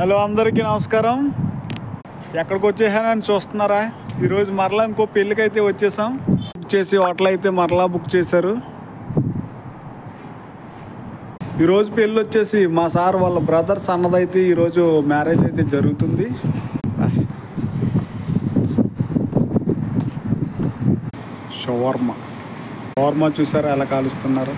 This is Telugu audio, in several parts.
హలో అందరికీ నమస్కారం. ఎక్కడికి వచ్చేసానని చూస్తున్నారా? ఈరోజు మరలా ఇంకో పెళ్ళికి అయితే వచ్చేసాం. బుక్ చేసి హోటల్ అయితే మరలా బుక్ చేశారు. ఈరోజు పెళ్ళి వచ్చేసి మా సార్ వాళ్ళ బ్రదర్స్ అన్నదైతే ఈరోజు మ్యారేజ్ అయితే జరుగుతుంది. షవర్మా చూసారా ఎలా కాలుస్తున్నారు?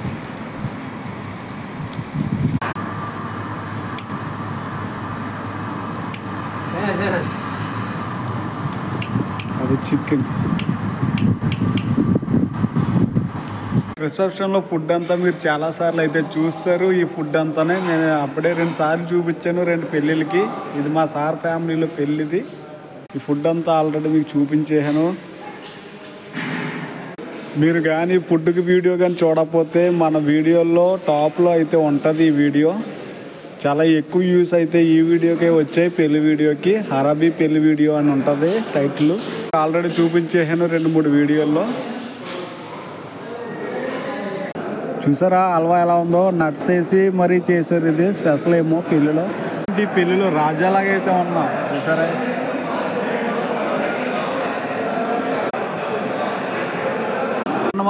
అది చికెన్. రిసెప్షన్లో ఫుడ్ అంతా మీరు చాలాసార్లు అయితే చూస్తారు. ఈ ఫుడ్ అంతానే నేను అప్పుడే 2 సార్లు చూపించాను 2 పెళ్ళిళ్ళకి. ఇది మా సార్ ఫ్యామిలీలో పెళ్ళిది. ఈ ఫుడ్ అంతా ఆల్రెడీ మీకు చూపించేసాను. మీరు కానీ ఫుడ్కి వీడియో కానీ చూడకపోతే మన వీడియోలో టాప్లో అయితే ఉంటుంది. ఈ వీడియో చాలా ఎక్కువ వ్యూస్ అయితే ఈ వీడియోకే వచ్చాయి. పెళ్లి వీడియోకి అరబీ పెళ్లి వీడియో అని ఉంటుంది టైటిల్. ఆల్రెడీ చూపించేసాను 2-3 వీడియోల్లో. చూసారా హల్వా ఎలా ఉందో? నట్స్ వేసి మరీ చేశారు. ఇది స్పెషల్ ఏమో పెళ్ళిలో. ఈ పెళ్ళిలో రాజాలాగా అయితే ఉన్నాం చూసారా.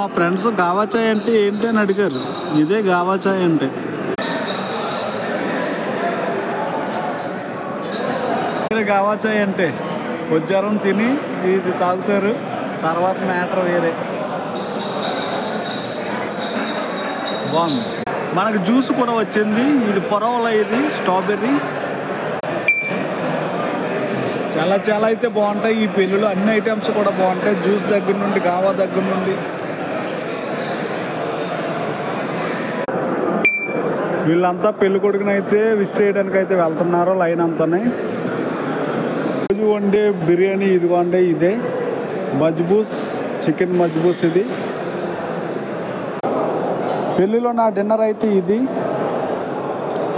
మా ఫ్రెండ్స్ గావా చాయ్ అంటే ఏంటి అని అడిగారు. ఇదే గావా చాయ్ అంటే. గావా చాయ్ అంటే కొజ్జారం తిని ఇది తాగుతారు. తర్వాత మ్యాటర్ వేరే. బాగుంది. మనకు జ్యూస్ కూడా వచ్చింది. ఇది పొరవల, ఇది స్ట్రాబెర్రీ. చాలా అయితే బాగుంటాయి ఈ పెళ్ళిలో. అన్ని ఐటమ్స్ కూడా బాగుంటాయి. జ్యూస్ దగ్గర నుండి, గావా దగ్గర నుండి. వీళ్ళంతా పెళ్లి కొడుకునైతే విష్ చేయడానికి అయితే వెళ్తున్నారు లైన్ అంతానే. రోజు వండే బిర్యానీ ఇదిగోండి. ఇదే మజ్బూస్, చికెన్ మజ్బూస్. ఇది పెళ్ళిలో నా డిన్నర్ అయితే ఇది.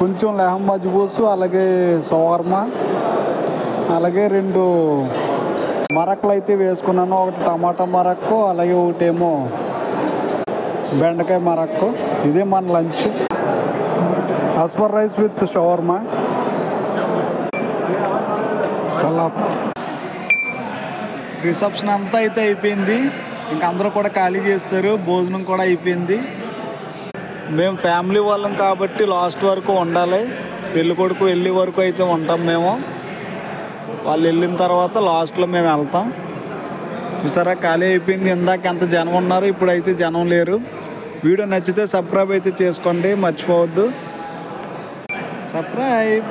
కొంచెం లెహం మజ్బూస్, అలాగే షవర్మా, అలాగే 2 మరక్కలు అయితే వేసుకున్నాను. ఒకటి టమాటా మరక్కు, అలాగే ఒకటేమో బెండకాయ మరక్కు. ఇదే మన లంచ్. అస్పర్ rice with shawarma, salad. Reception అంతా అయితే అయిపోయింది. ఇంకా అందరూ కూడా ఖాళీ చేస్తారు. భోజనం కూడా అయిపోయింది. మేము ఫ్యామిలీ వాళ్ళం కాబట్టి లాస్ట్ వరకు ఉండాలి. పెళ్ళి కొడుకు వెళ్ళే వరకు అయితే ఉంటాం మేము. వాళ్ళు వెళ్ళిన తర్వాత లాస్ట్లో మేము వెళ్తాం. చూసారా ఖాళీ అయిపోయింది. ఇందాక ఎంత జనం ఉన్నారు, ఇప్పుడైతే జనం లేరు. వీడియో నచ్చితే సబ్స్క్రైబ్ అయితే చేసుకోండి, మర్చిపోవద్దు. సబ్స్క్రైబ్.